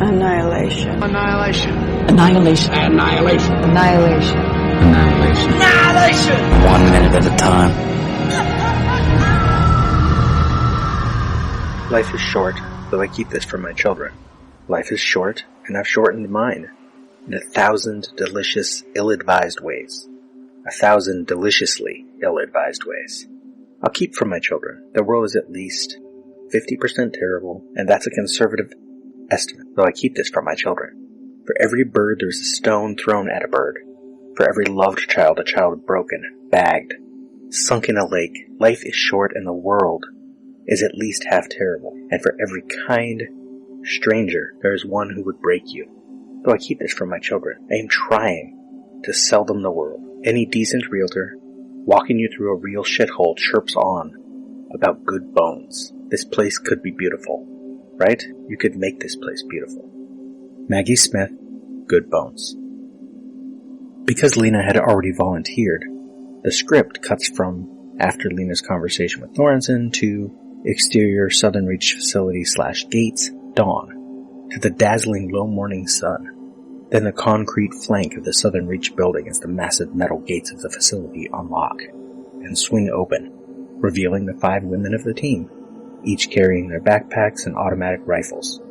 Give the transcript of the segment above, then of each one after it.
Annihilation. Annihilation. Annihilation. Annihilation. Annihilation. Annihilation. Annihilation! 1 minute at a time. Life is short, though I keep this from my children. Life is short, and I've shortened mine in 1,000 delicious, ill-advised ways. 1,000 deliciously ill-advised ways. I'll keep from my children. The world is at least 50% terrible, and that's a conservative estimate, though I keep this from my children. For every bird, there's a stone thrown at a bird. For every loved child, a child broken, bagged, sunk in a lake. Life is short, and the world is at least half terrible. And for every kind stranger, there is one who would break you. Though I keep this from my children, I am trying to sell them the world. Any decent realtor walking you through a real shithole chirps on about good bones. This place could be beautiful, right? You could make this place beautiful. Maggie Smith, Good Bones. Because Lena had already volunteered, the script cuts from after Lena's conversation with Thorensen to exterior Southern Reach facility / gates, dawn, to the dazzling low morning sun. Then the concrete flank of the Southern Reach building as the massive metal gates of the facility unlock and swing open, revealing the 5 women of the team, each carrying their backpacks and automatic rifles.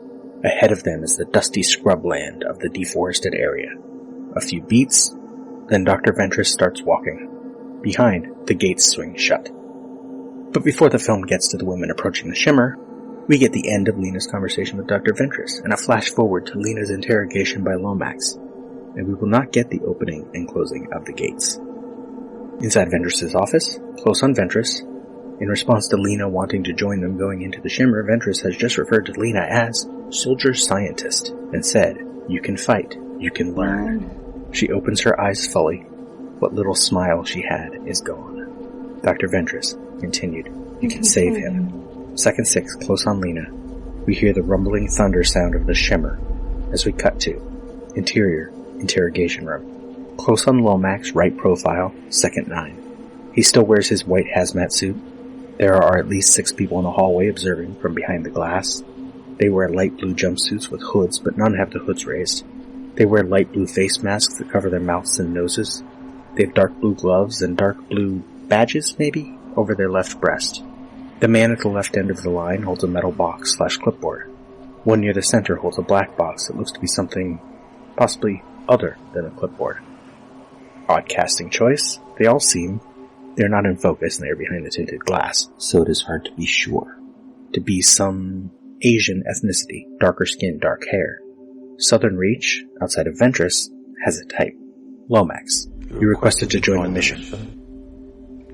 Ahead of them is the dusty scrubland of the deforested area. A few beats, then Dr. Ventress starts walking. Behind, the gates swing shut. But before the film gets to the women approaching the shimmer, we get the end of Lena's conversation with Dr. Ventress and a flash forward to Lena's interrogation by Lomax, and we will not get the opening and closing of the gates. Inside Ventress's office, close on Ventress, in response to Lena wanting to join them going into the shimmer, Ventress has just referred to Lena as soldier scientist and said, "You can fight, you can learn." She opens her eyes fully. What little smile she had is gone. Dr. Ventress continued, "You can save him." Second 6, close on Lena. We hear the rumbling thunder sound of the shimmer as we cut to interior interrogation room. Close on Lomax, right profile, second 9. He still wears his white hazmat suit. There are at least 6 people in the hallway observing from behind the glass. They wear light blue jumpsuits with hoods, but none have the hoods raised. They wear light blue face masks that cover their mouths and noses. They have dark blue gloves and dark blue badges, maybe, over their left breast. The man at the left end of the line holds a metal box / clipboard. One near the center holds a black box that looks to be something possibly other than a clipboard. Odd casting choice. They all seem. They're not in focus and they're behind the tinted glass, so it is hard to be sure. To be some Asian ethnicity, darker skin, dark hair. Southern Reach, outside of Ventress, has a type. Lomax. You requested to join the mission.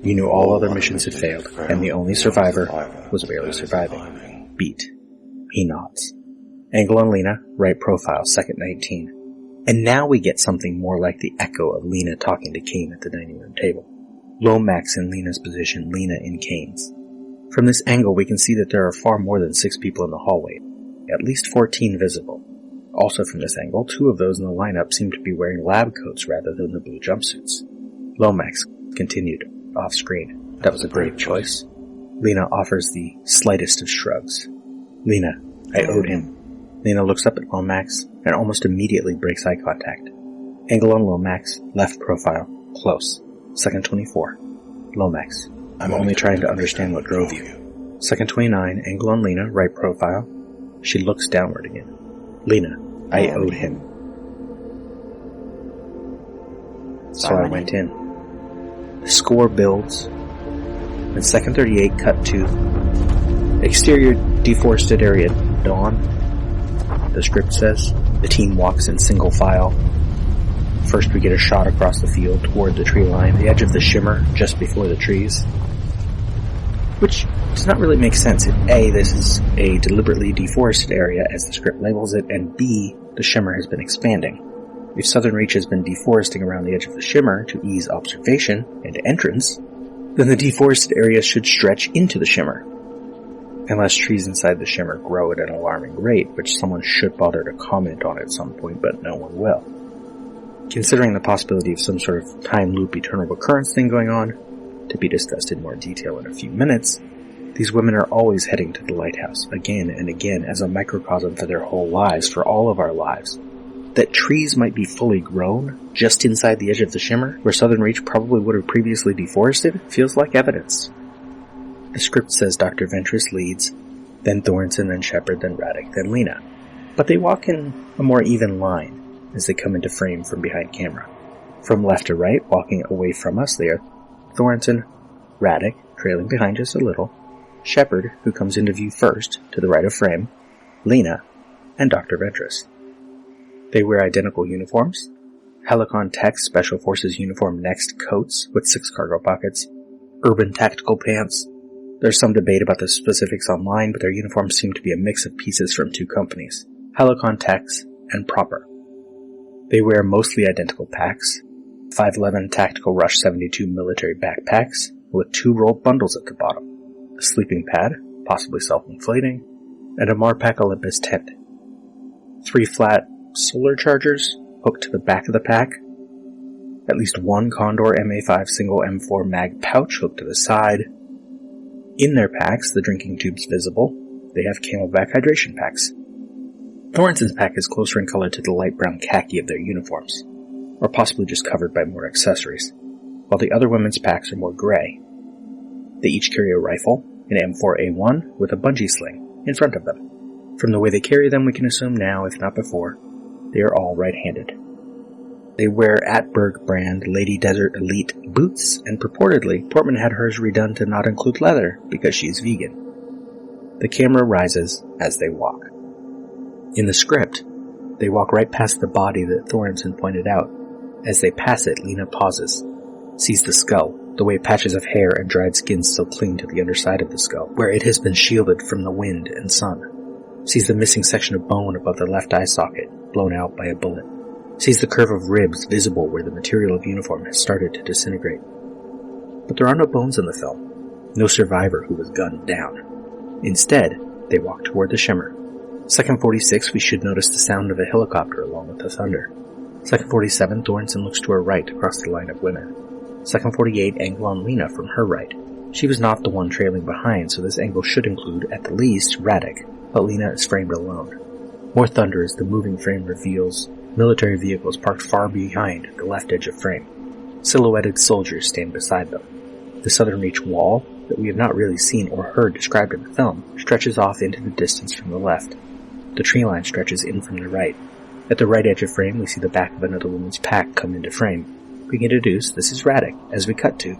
You knew all other missions had failed, and the only survivor was barely surviving. Beat. He nods. Angle on Lena, right profile, second 19. And now we get something more like the echo of Lena talking to Kane at the dining room table. Lomax in Lena's position, Lena in Kane's. From this angle we can see that there are far more than 6 people in the hallway, at least 14 visible. Also from this angle, 2 of those in the lineup seem to be wearing lab coats rather than the blue jumpsuits. Lomax continued, off-screen. That was a brave choice. Lena offers the slightest of shrugs. Lena, I owed him. Lena looks up at Lomax and almost immediately breaks eye contact. Angle on Lomax, left profile, close. Second 24. Lomax, I'm only trying to understand what drove you. Second 29, angle on Lena, right profile. She looks downward again. Lena, I owed him. So I went in. The score builds. And second 38 cut to exterior deforested area, dawn. The script says the team walks in single file. First we get a shot across the field toward the tree line, the edge of the shimmer just before the trees. Which does not really make sense. A, this is a deliberately deforested area as the script labels it, and B, the shimmer has been expanding. If Southern Reach has been deforesting around the edge of the shimmer to ease observation and entrance, then the deforested area should stretch into the shimmer. Unless trees inside the shimmer grow at an alarming rate, which someone should bother to comment on at some point, but no one will. Considering the possibility of some sort of time loop eternal recurrence thing going on, to be discussed in more detail in a few minutes, These women are always heading to the lighthouse, again and again, as a microcosm for their whole lives, for all of our lives. That trees might be fully grown, just inside the edge of the shimmer, where Southern Reach probably would have previously deforested, feels like evidence. The script says Dr. Ventress leads, then Thornton, then Shepard, then Radek, then Lena. But they walk in a more even line as they come into frame from behind camera. From left to right, walking away from us, they are Thornton, Radek, trailing behind just a little, Shepard, who comes into view first, to the right of frame, Lena, and Dr. Ventress. They wear identical uniforms, Helicon Tech Special Forces uniform next coats with 6 cargo pockets, urban tactical pants. There's some debate about the specifics online, but their uniforms seem to be a mix of pieces from 2 companies, Helicon Techs and Proper. They wear mostly identical packs, 511 Tactical Rush 72 military backpacks with 2 rolled bundles at the bottom, a sleeping pad, possibly self-inflating, and a Marpac Olympus tent. 3 flat solar chargers hooked to the back of the pack, at least 1 Condor MA5 single M4 mag pouch hooked to the side. In their packs, the drinking tubes visible, they have Camelback hydration packs. Thornton's pack is closer in color to the light brown khaki of their uniforms, or possibly just covered by more accessories, while the other women's packs are more gray. They each carry a rifle, an M4A1 with a bungee sling, in front of them. From the way they carry them, we can assume now, if not before, they are all right-handed. They wear Atberg brand Lady Desert Elite boots, and purportedly, Portman had hers redone to not include leather because she's vegan. The camera rises as they walk. In the script, they walk right past the body that Thornton pointed out. As they pass it, Lena pauses, sees the skull, the way patches of hair and dried skin still cling to the underside of the skull, where it has been shielded from the wind and sun. Sees the missing section of bone above the left eye socket, blown out by a bullet. Sees the curve of ribs visible where the material of uniform has started to disintegrate. But there are no bones in the film. No survivor who was gunned down. Instead, they walk toward the shimmer. Second 46, we should notice the sound of a helicopter along with the thunder. Second 47, Thornton looks to her right across the line of women. Second 48, angle on Lena from her right. She was not the one trailing behind, so this angle should include, at the least, Radek, but Lena is framed alone. More thunder as the moving frame reveals military vehicles parked far behind the left edge of frame. Silhouetted soldiers stand beside them. The Southern Reach wall, that we have not really seen or heard described in the film, stretches off into the distance from the left. The tree line stretches in from the right. At the right edge of frame, we see the back of another woman's pack come into frame. We can deduce this is Radek, as we cut to.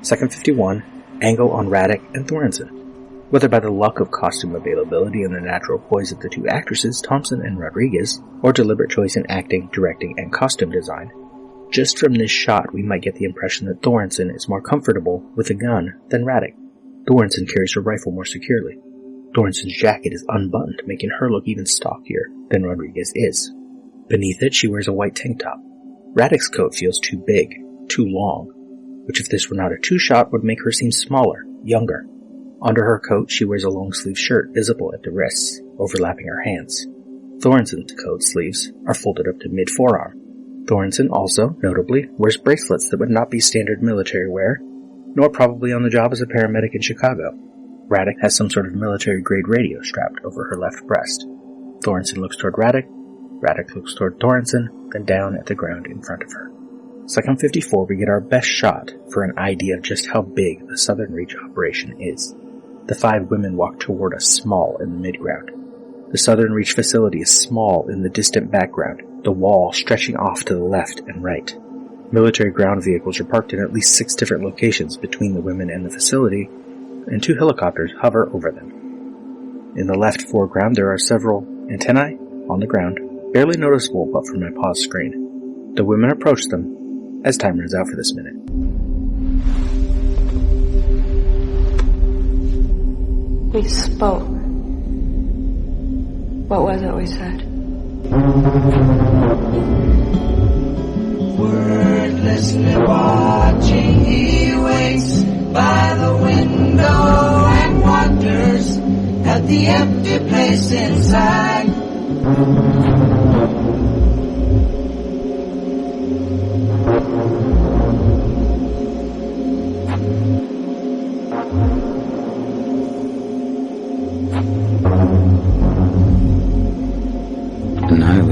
Second 51, angle on Radek and Thornton. Whether by the luck of costume availability and the natural poise of the 2 actresses, Thompson and Rodriguez, or deliberate choice in acting, directing, and costume design, just from this shot we might get the impression that Thornton is more comfortable with a gun than Radek. Thornton carries her rifle more securely. Thornton's jacket is unbuttoned, making her look even stockier than Rodriguez is. Beneath it, she wears a white tank top. Radek's coat feels too big, too long, which if this were not a 2-shot would make her seem smaller, younger. Under her coat, she wears a long-sleeve shirt visible at the wrists, overlapping her hands. Thornton's coat sleeves are folded up to mid-forearm. Thornton also, notably, wears bracelets that would not be standard military wear, nor probably on the job as a paramedic in Chicago. Radek has some sort of military-grade radio strapped over her left breast. Thornton looks toward Radek, Radek looks toward Thornton, then down at the ground in front of her. Second 54, we get our best shot for an idea of just how big the Southern Reach operation is. The 5 women walk toward us small in the midground. The Southern Reach facility is small in the distant background, the wall stretching off to the left and right. Military ground vehicles are parked in at least 6 different locations between the women and the facility, and 2 helicopters hover over them. In the left foreground there are several antennae on the ground, barely noticeable but from my pause screen. The women approach them as time runs out for this minute. We spoke. What was it we said? Wordlessly watching, he waits by the window and wonders at the empty place inside.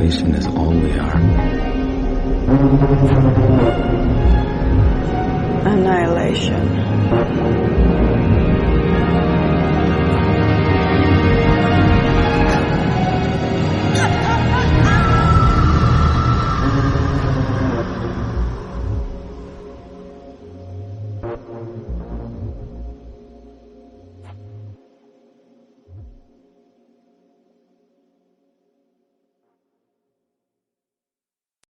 Annihilation is all we are.